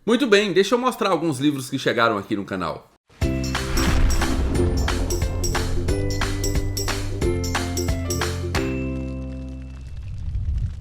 Muito bem, deixa eu mostrar alguns livros que chegaram aqui no canal.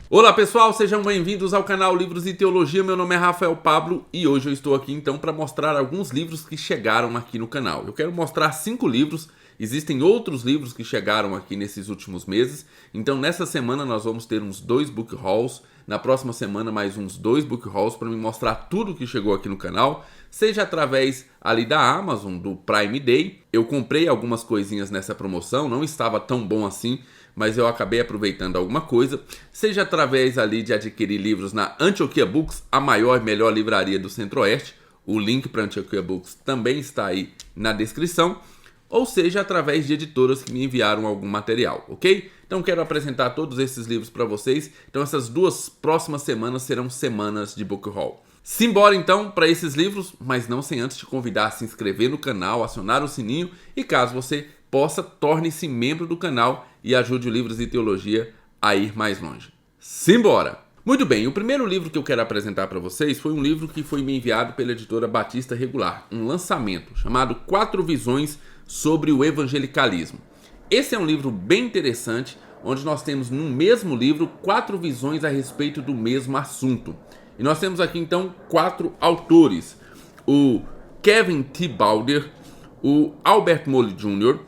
Olá pessoal, sejam bem-vindos ao canal Livros e Teologia. Meu nome é Rafael Pablo e hoje eu estou aqui então para mostrar alguns livros que chegaram aqui no canal. Eu quero mostrar 5 livros, existem outros livros que chegaram aqui nesses últimos meses. Então nessa semana nós vamos ter uns 2 book hauls, na próxima semana mais uns 2 book hauls para me mostrar tudo que chegou aqui no canal, seja através ali da Amazon, do Prime Day. Eu comprei algumas coisinhas nessa promoção, não estava tão bom assim, mas eu acabei aproveitando alguma coisa, seja através ali de adquirir livros na Antioquia Books, a maior e melhor livraria do Centro-Oeste. O link para Antioquia Books também está aí na descrição, ou seja através de editoras que me enviaram algum material, ok? Então quero apresentar todos esses livros para vocês. Então essas 2 próximas semanas serão semanas de book haul. Simbora então para esses livros, mas não sem antes te convidar a se inscrever no canal, acionar o sininho e caso você possa, torne-se membro do canal e ajude o Livros e Teologia a ir mais longe. Simbora! Muito bem, o primeiro livro que eu quero apresentar para vocês foi um livro que foi me enviado pela editora Batista Regular, um lançamento chamado 4 Visões sobre o Evangelicalismo. Esse é um livro bem interessante, onde nós temos no mesmo livro 4 visões a respeito do mesmo assunto. E nós temos aqui então 4 autores, o Kevin T. Bauder, o Albert Molle Jr.,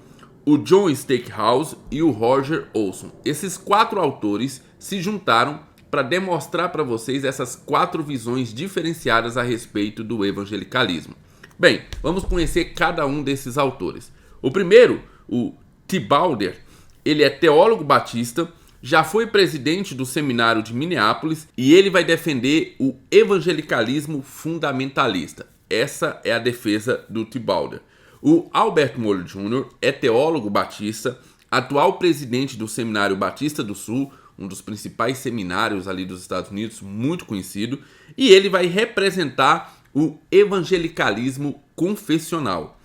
o John Stackhouse e o Roger Olson. Esses 4 autores se juntaram para demonstrar para vocês essas 4 visões diferenciadas a respeito do evangelicalismo. Bem, vamos conhecer cada um desses autores. O primeiro, o T. Bauder, ele é teólogo batista, já foi presidente do seminário de Minneapolis e ele vai defender o evangelicalismo fundamentalista. Essa é a defesa do T. Bauder. O Albert Molle Jr. é teólogo batista, atual presidente do Seminário Batista do Sul, um dos principais seminários ali dos Estados Unidos, muito conhecido, e ele vai representar o evangelicalismo confessional.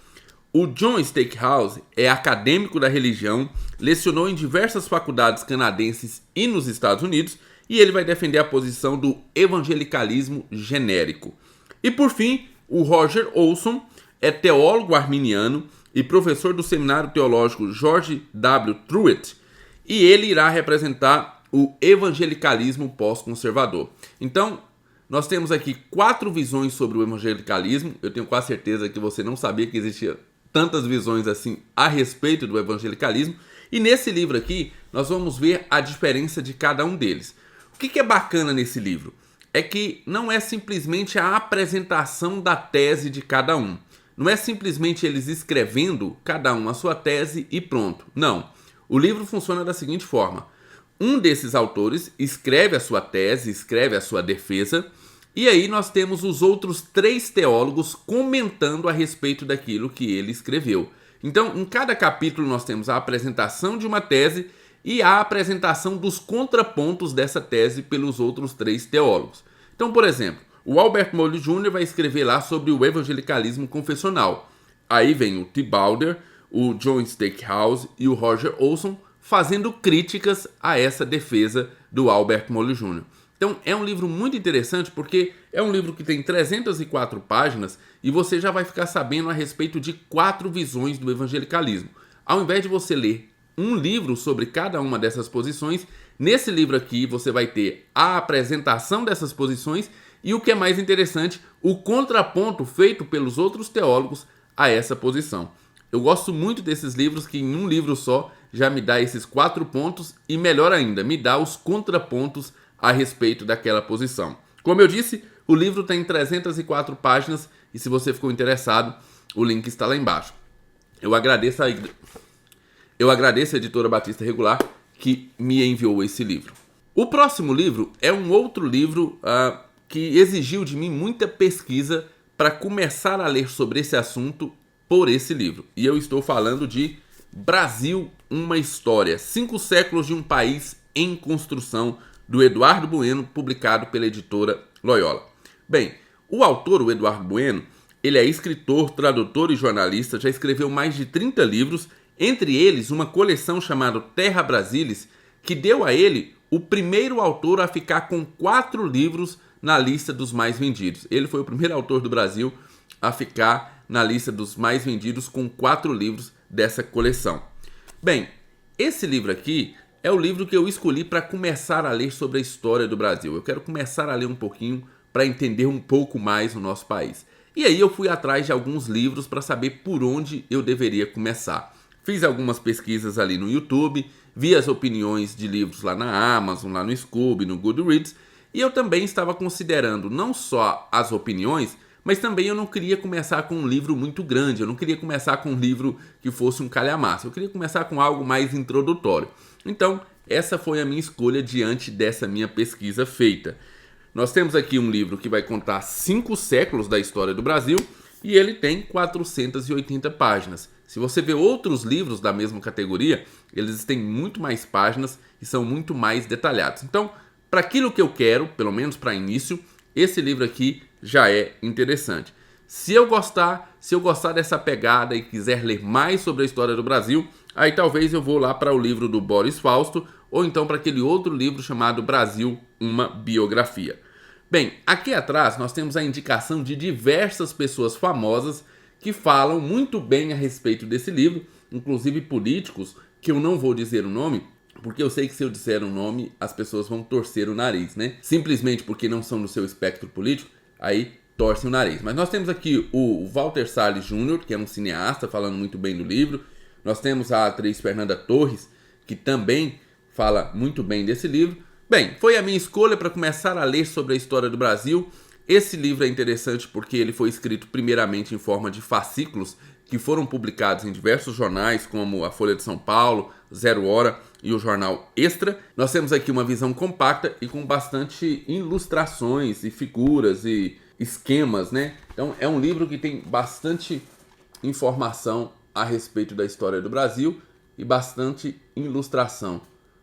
O John Stackhouse é acadêmico da religião, lecionou em diversas faculdades canadenses e nos Estados Unidos, e ele vai defender a posição do evangelicalismo genérico. E por fim, o Roger Olson é teólogo arminiano e professor do Seminário Teológico George W. Truett, e ele irá representar o evangelicalismo pós-conservador. Então, nós temos aqui 4 visões sobre o evangelicalismo. Eu tenho quase certeza que você não sabia que existia tantas visões assim a respeito do evangelicalismo. E nesse livro aqui, nós vamos ver a diferença de cada um deles. O que é bacana nesse livro? É que não é simplesmente a apresentação da tese de cada um. Não é simplesmente eles escrevendo cada um a sua tese e pronto. Não. O livro funciona da seguinte forma. Um desses autores escreve a sua tese, escreve a sua defesa, e aí nós temos os outros 3 teólogos comentando a respeito daquilo que ele escreveu. Então, em cada capítulo nós temos a apresentação de uma tese e a apresentação dos contrapontos dessa tese pelos outros 3 teólogos. Então, por exemplo, o Albert Molle Jr. vai escrever lá sobre o evangelicalismo confessional. Aí vem o T. Bauder, o John Stackhouse e o Roger Olson fazendo críticas a essa defesa do Albert Molle Jr. Então é um livro muito interessante porque é um livro que tem 304 páginas e você já vai ficar sabendo a respeito de 4 visões do evangelicalismo. Ao invés de você ler um livro sobre cada uma dessas posições, nesse livro aqui você vai ter a apresentação dessas posições e o que é mais interessante, o contraponto feito pelos outros teólogos a essa posição. Eu gosto muito desses livros que em um livro só já me dá esses 4 pontos e melhor ainda, me dá os contrapontos a respeito daquela posição. Como eu disse, o livro tem 304 páginas e se você ficou interessado, o link está lá embaixo. Eu agradeço a editora Batista Regular que me enviou esse livro. O próximo livro é um outro livro que exigiu de mim muita pesquisa para começar a ler sobre esse assunto por esse livro. E eu estou falando de Brasil, uma História, 5 séculos de um país em construção, do Eduardo Bueno, publicado pela editora Loyola. Bem, o autor, o Eduardo Bueno, ele é escritor, tradutor e jornalista, já escreveu mais de 30 livros, entre eles uma coleção chamada Terra Brasilis, que deu a ele o primeiro autor a ficar com 4 livros na lista dos mais vendidos. Ele foi o primeiro autor do Brasil a ficar na lista dos mais vendidos com 4 livros dessa coleção. Bem, esse livro aqui é o livro que eu escolhi para começar a ler sobre a história do Brasil. Eu quero começar a ler um pouquinho para entender um pouco mais o nosso país. E aí eu fui atrás de alguns livros para saber por onde eu deveria começar. Fiz algumas pesquisas ali no YouTube, vi as opiniões de livros lá na Amazon, lá no Scoob, no Goodreads, e eu também estava considerando não só as opiniões, mas também eu não queria começar com um livro muito grande, eu não queria começar com um livro que fosse um calhamaço, eu queria começar com algo mais introdutório. Então, essa foi a minha escolha diante dessa minha pesquisa feita. Nós temos aqui um livro que vai contar 5 séculos da história do Brasil e ele tem 480 páginas. Se você vê outros livros da mesma categoria, eles têm muito mais páginas e são muito mais detalhados. Então, para aquilo que eu quero, pelo menos para início, esse livro aqui já é interessante. Se eu gostar dessa pegada e quiser ler mais sobre a história do Brasil, aí talvez eu vou lá para o livro do Boris Fausto ou então para aquele outro livro chamado Brasil, uma biografia. Bem, aqui atrás nós temos a indicação de diversas pessoas famosas que falam muito bem a respeito desse livro, inclusive políticos, que eu não vou dizer o nome, porque eu sei que se eu disser um nome, as pessoas vão torcer o nariz, né? Simplesmente porque não são do seu espectro político, aí torcem o nariz. Mas nós temos aqui o Walter Salles Jr., que é um cineasta, falando muito bem do livro. Nós temos a atriz Fernanda Torres, que também fala muito bem desse livro. Bem, foi a minha escolha para começar a ler sobre a história do Brasil. Esse livro é interessante porque ele foi escrito primeiramente em forma de fascículos que foram publicados em diversos jornais, como a Folha de São Paulo, Zero Hora e o jornal Extra. Nós temos aqui uma visão compacta e com bastante ilustrações e figuras e esquemas, né? Então é um livro que tem bastante informação a respeito da história do Brasil e bastante ilustração,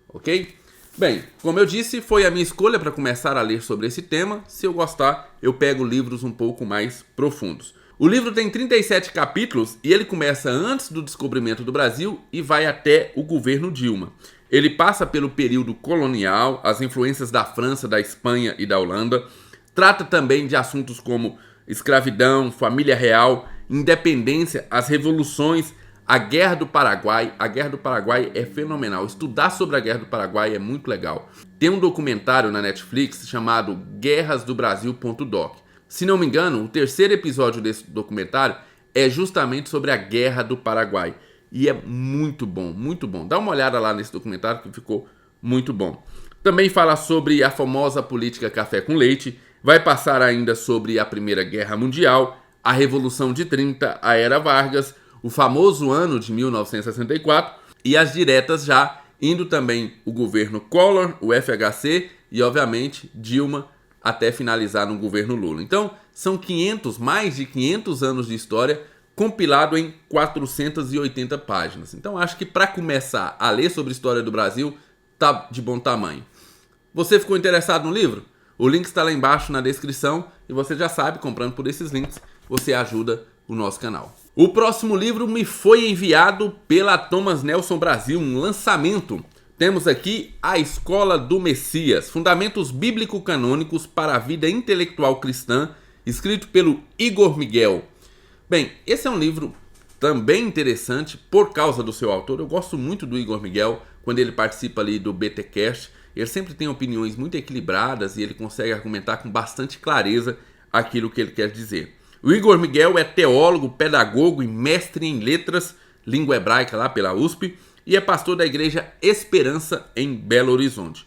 ok? Bem, como eu disse, foi a minha escolha para começar a ler sobre esse tema. Se eu gostar, eu pego livros um pouco mais profundos. O livro tem 37 capítulos e ele começa antes do descobrimento do Brasil e vai até o governo Dilma. Ele passa pelo período colonial, as influências da França, da Espanha e da Holanda. Trata também de assuntos como escravidão, família real, independência, as revoluções, a Guerra do Paraguai. A Guerra do Paraguai é fenomenal. Estudar sobre a Guerra do Paraguai é muito legal. Tem um documentário na Netflix chamado guerrasdobrasil.doc. Se não me engano, o 3º episódio desse documentário é justamente sobre a Guerra do Paraguai. E é muito bom, muito bom. Dá uma olhada lá nesse documentário que ficou muito bom. Também fala sobre a famosa política café com leite. Vai passar ainda sobre a Primeira Guerra Mundial, a Revolução de 30, a Era Vargas, o famoso ano de 1964 e as diretas já, indo também o governo Collor, o FHC e, obviamente, Dilma, até finalizar no governo Lula. Então, são mais de 500 anos de história compilado em 480 páginas. Então, acho que para começar a ler sobre a história do Brasil, tá de bom tamanho. Você ficou interessado no livro? O link está lá embaixo na descrição e você já sabe, comprando por esses links, você ajuda o nosso canal. O próximo livro me foi enviado pela Thomas Nelson Brasil, um lançamento. Temos aqui A Escola do Messias, Fundamentos Bíblico-Canônicos para a Vida Intelectual Cristã, escrito pelo Igor Miguel. Bem, esse é um livro também interessante por causa do seu autor. Eu gosto muito do Igor Miguel, quando ele participa ali do BTcast. Ele sempre tem opiniões muito equilibradas e ele consegue argumentar com bastante clareza aquilo que ele quer dizer. O Igor Miguel é teólogo, pedagogo e mestre em letras, língua hebraica lá pela USP, e é pastor da Igreja Esperança em Belo Horizonte.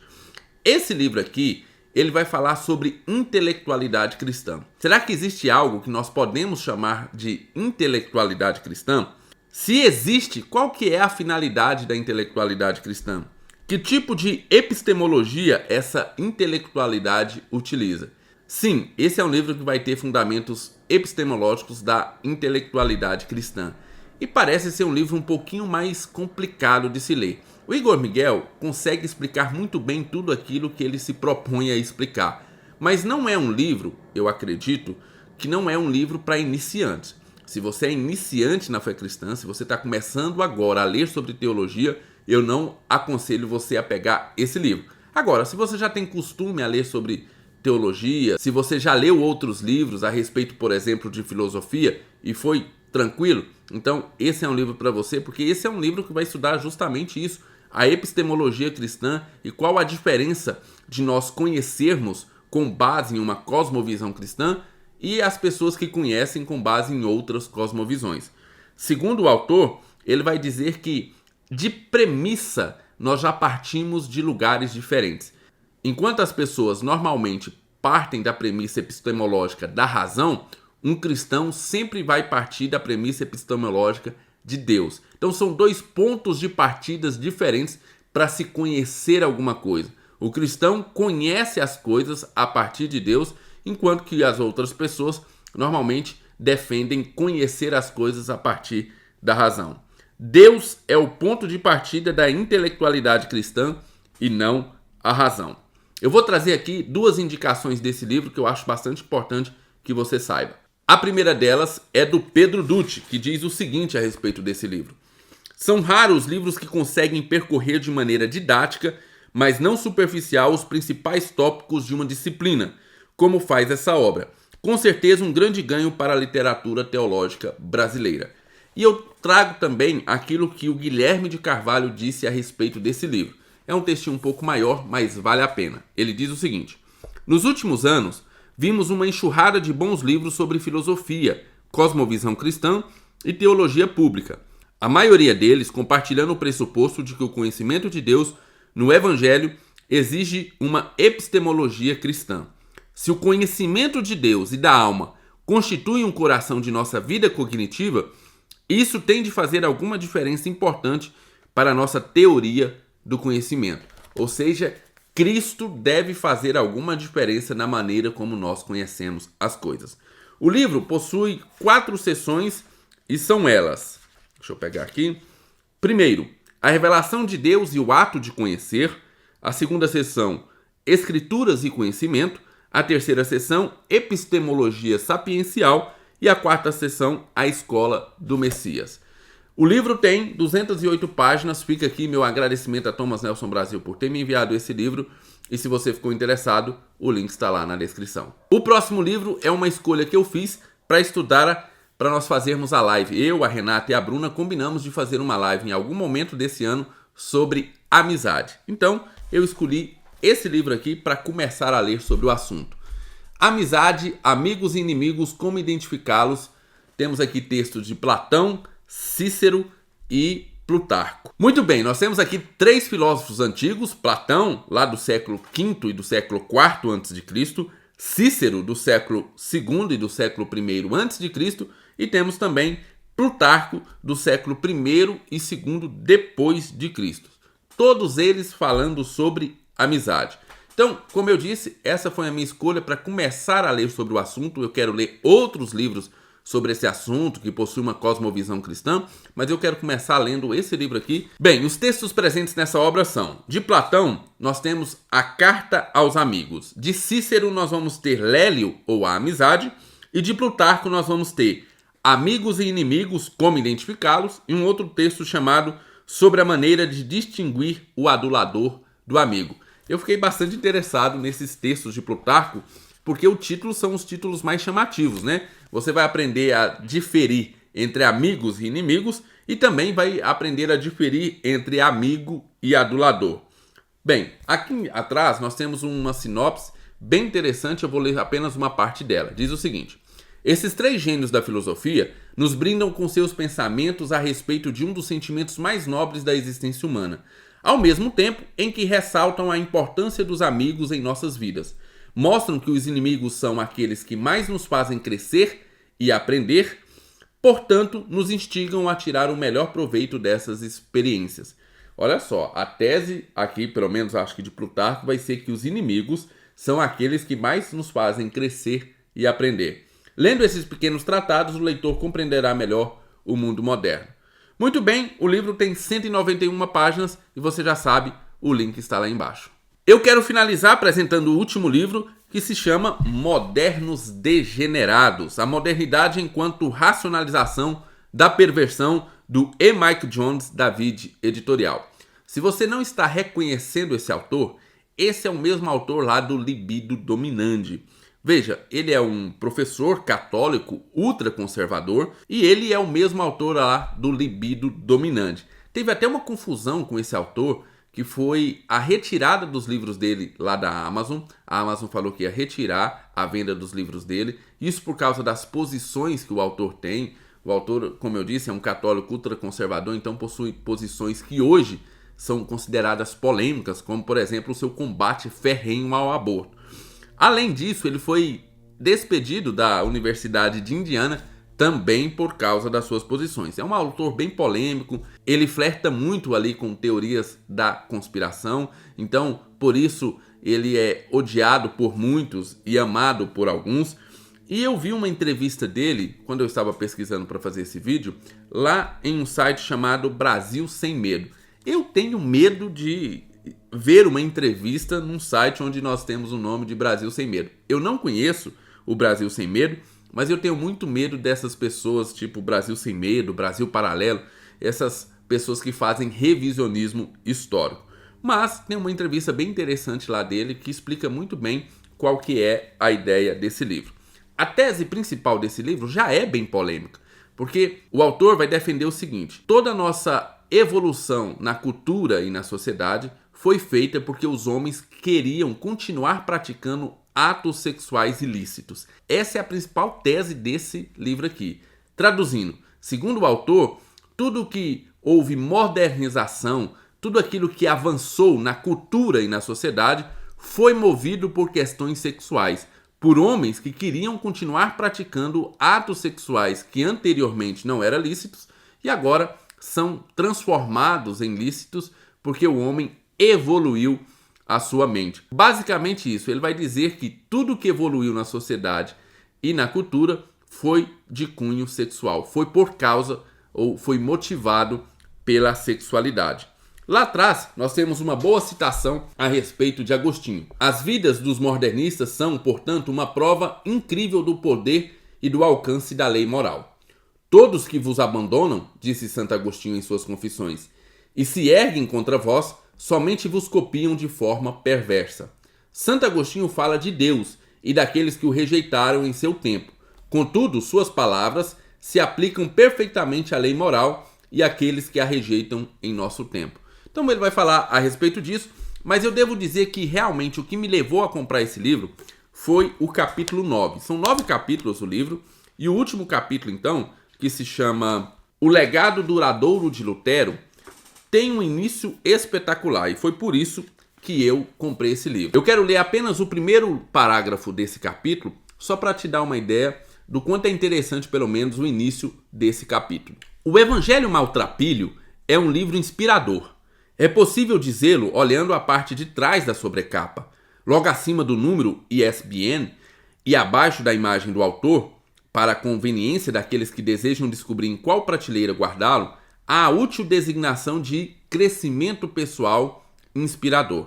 Esse livro aqui, ele vai falar sobre intelectualidade cristã. Será que existe algo que nós podemos chamar de intelectualidade cristã? Se existe, qual que é a finalidade da intelectualidade cristã? Que tipo de epistemologia essa intelectualidade utiliza? Sim, esse é um livro que vai ter fundamentos epistemológicos da intelectualidade cristã. E parece ser um livro um pouquinho mais complicado de se ler. O Igor Miguel consegue explicar muito bem tudo aquilo que ele se propõe a explicar. Mas não é um livro, eu acredito, que não é um livro para iniciantes. Se você é iniciante na fé cristã, se você está começando agora a ler sobre teologia, eu não aconselho você a pegar esse livro. Agora, se você já tem costume a ler sobre teologia, se você já leu outros livros a respeito, por exemplo, de filosofia e foi tranquilo, então esse é um livro para você, porque esse é um livro que vai estudar justamente isso, a epistemologia cristã e qual a diferença de nós conhecermos com base em uma cosmovisão cristã e as pessoas que conhecem com base em outras cosmovisões. Segundo o autor, ele vai dizer que de premissa nós já partimos de lugares diferentes. Enquanto as pessoas normalmente partem da premissa epistemológica da razão, um cristão sempre vai partir da premissa epistemológica de Deus. Então são dois pontos de partidas diferentes para se conhecer alguma coisa. O cristão conhece as coisas a partir de Deus, enquanto que as outras pessoas normalmente defendem conhecer as coisas a partir da razão. Deus é o ponto de partida da intelectualidade cristã e não a razão. Eu vou trazer aqui duas indicações desse livro que eu acho bastante importante que você saiba. A primeira delas é do Pedro Dutti, que diz o seguinte a respeito desse livro. São raros os livros que conseguem percorrer de maneira didática, mas não superficial, os principais tópicos de uma disciplina, como faz essa obra. Com certeza um grande ganho para a literatura teológica brasileira. E eu trago também aquilo que o Guilherme de Carvalho disse a respeito desse livro. É um textinho um pouco maior, mas vale a pena. Ele diz o seguinte: nos últimos anos, vimos uma enxurrada de bons livros sobre filosofia, cosmovisão cristã e teologia pública. A maioria deles compartilhando o pressuposto de que o conhecimento de Deus no Evangelho exige uma epistemologia cristã. Se o conhecimento de Deus e da alma constitui um coração de nossa vida cognitiva, isso tem de fazer alguma diferença importante para a nossa teoria do conhecimento. Ou seja, Cristo deve fazer alguma diferença na maneira como nós conhecemos as coisas. O livro possui 4 seções e são elas. Deixa eu pegar aqui. Primeiro, a revelação de Deus e o ato de conhecer. A segunda seção, Escrituras e conhecimento. A terceira seção, Epistemologia sapiencial. E a quarta seção, A Escola do Messias. O livro tem 208 páginas. Fica aqui meu agradecimento a Thomas Nelson Brasil por ter me enviado esse livro. E se você ficou interessado, o link está lá na descrição. O próximo livro é uma escolha que eu fiz para estudar, para nós fazermos a live. Eu, a Renata e a Bruna combinamos de fazer uma live em algum momento desse ano sobre amizade. Então, eu escolhi esse livro aqui para começar a ler sobre o assunto. Amizade, amigos e inimigos, como identificá-los? Temos aqui textos de Platão, Cícero e Plutarco. Muito bem, nós temos aqui 3 filósofos antigos, Platão, lá do século V e do século IV a.C., Cícero, do século II e do século I a.C., e temos também Plutarco, do século I e II depois de Cristo. Todos eles falando sobre amizade. Então, como eu disse, essa foi a minha escolha para começar a ler sobre o assunto. Eu quero ler outros livros sobre esse assunto, que possui uma cosmovisão cristã, mas eu quero começar lendo esse livro aqui. Bem, os textos presentes nessa obra são: de Platão, nós temos a Carta aos Amigos. De Cícero, nós vamos ter Lélio, ou a Amizade. E de Plutarco, nós vamos ter Amigos e Inimigos, como identificá-los. E um outro texto chamado Sobre a Maneira de Distinguir o Adulador do Amigo. Eu fiquei bastante interessado nesses textos de Plutarco, porque o título são os títulos mais chamativos, né? Você vai aprender a diferir entre amigos e inimigos e também vai aprender a diferir entre amigo e adulador. Bem, aqui atrás nós temos uma sinopse bem interessante, eu vou ler apenas uma parte dela. Diz o seguinte: esses 3 gênios da filosofia nos brindam com seus pensamentos a respeito de um dos sentimentos mais nobres da existência humana, ao mesmo tempo em que ressaltam a importância dos amigos em nossas vidas. Mostram que os inimigos são aqueles que mais nos fazem crescer e aprender, portanto, nos instigam a tirar o melhor proveito dessas experiências. Olha só, a tese aqui, pelo menos acho que de Plutarco, vai ser que os inimigos são aqueles que mais nos fazem crescer e aprender. Lendo esses pequenos tratados, o leitor compreenderá melhor o mundo moderno. Muito bem, o livro tem 191 páginas e você já sabe, o link está lá embaixo. Eu quero finalizar apresentando o último livro, que se chama Modernos Degenerados, a modernidade enquanto racionalização da perversão, do E. Mike Jones, David Editorial. Se você não está reconhecendo esse autor, esse é o mesmo autor lá do Libido Dominandi. Veja, ele é um professor católico ultraconservador e ele é o mesmo autor lá do Libido Dominandi. Teve até uma confusão com esse autor, que foi a retirada dos livros dele lá da Amazon. A Amazon falou que ia retirar a venda dos livros dele, isso por causa das posições que o autor tem. O autor, como eu disse, é um católico ultraconservador, então possui posições que hoje são consideradas polêmicas, como por exemplo o seu combate ferrenho ao aborto. Além disso, ele foi despedido da Universidade de Indiana também por causa das suas posições. É um autor bem polêmico, ele flerta muito ali com teorias da conspiração, então por isso ele é odiado por muitos e amado por alguns. E eu vi uma entrevista dele, quando eu estava pesquisando para fazer esse vídeo, lá em um site chamado Brasil Sem Medo. Eu tenho medo de ver uma entrevista num site onde nós temos o nome de Brasil Sem Medo. Eu não conheço o Brasil Sem Medo, mas eu tenho muito medo dessas pessoas tipo Brasil Sem Medo, Brasil Paralelo, essas pessoas que fazem revisionismo histórico. Mas tem uma entrevista bem interessante lá dele que explica muito bem qual que é a ideia desse livro. A tese principal desse livro já é bem polêmica, porque o autor vai defender o seguinte: toda a nossa evolução na cultura e na sociedade foi feita porque os homens queriam continuar praticando atos sexuais ilícitos. Essa é a principal tese desse livro aqui. Traduzindo, segundo o autor, tudo que houve modernização, tudo aquilo que avançou na cultura e na sociedade foi movido por questões sexuais, por homens que queriam continuar praticando atos sexuais que anteriormente não eram lícitos e agora são transformados em lícitos porque o homem evoluiu a sua mente. Basicamente isso, ele vai dizer que tudo que evoluiu na sociedade e na cultura foi de cunho sexual, foi por causa ou foi motivado pela sexualidade. Lá atrás, nós temos uma boa citação a respeito de Agostinho. As vidas dos modernistas são, portanto, uma prova incrível do poder e do alcance da lei moral. Todos que vos abandonam, disse Santo Agostinho em suas Confissões, e se erguem contra vós, somente vos copiam de forma perversa. Santo Agostinho fala de Deus e daqueles que o rejeitaram em seu tempo. Contudo, suas palavras se aplicam perfeitamente à lei moral e àqueles que a rejeitam em nosso tempo. Então ele vai falar a respeito disso, mas eu devo dizer que realmente o que me levou a comprar esse livro foi o capítulo 9. São 9 capítulos o livro, e o último capítulo, então, que se chama O Legado Duradouro de Lutero, tem um início espetacular, e foi por isso que eu comprei esse livro. Eu quero ler apenas o primeiro parágrafo desse capítulo, só para te dar uma ideia do quanto é interessante, pelo menos, o início desse capítulo. O Evangelho Maltrapilho é um livro inspirador. É possível dizê-lo olhando a parte de trás da sobrecapa. Logo acima do número ISBN e abaixo da imagem do autor, para a conveniência daqueles que desejam descobrir em qual prateleira guardá-lo, há a útil designação de crescimento pessoal inspirador.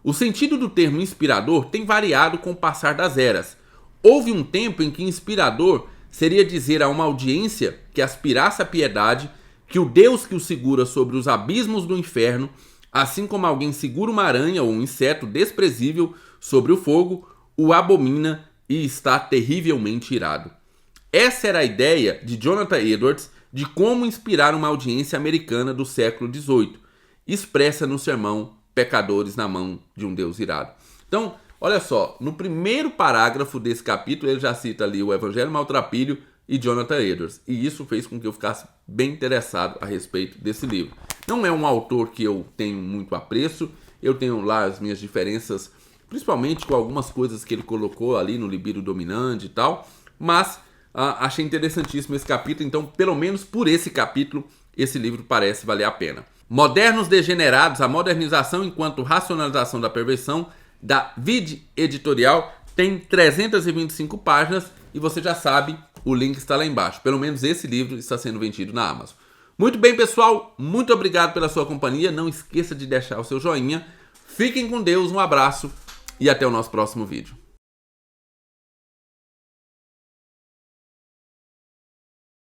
O sentido do termo inspirador tem variado com o passar das eras. Houve um tempo em que inspirador seria dizer a uma audiência que aspirasse à piedade que o Deus que o segura sobre os abismos do inferno, assim como alguém segura uma aranha ou um inseto desprezível sobre o fogo, o abomina e está terrivelmente irado. Essa era a ideia de Jonathan Edwards de como inspirar uma audiência americana do século XVIII, expressa no sermão Pecadores na Mão de um Deus Irado. Então, olha só, no primeiro parágrafo desse capítulo ele já cita ali o Evangelho Maltrapilho e Jonathan Edwards, e isso fez com que eu ficasse bem interessado a respeito desse livro. Não é um autor que eu tenho muito apreço, eu tenho lá as minhas diferenças, principalmente com algumas coisas que ele colocou ali no Libido Dominandi e tal, mas achei interessantíssimo esse capítulo, então pelo menos por esse capítulo esse livro parece valer a pena. Modernos Degenerados, a modernização enquanto racionalização da perversão, da Vid Editorial, tem 325 páginas e você já sabe, o link está lá embaixo. Pelo menos esse livro está sendo vendido na Amazon. Muito bem, pessoal, muito obrigado pela sua companhia, não esqueça de deixar o seu joinha, fiquem com Deus, um abraço e até o nosso próximo vídeo.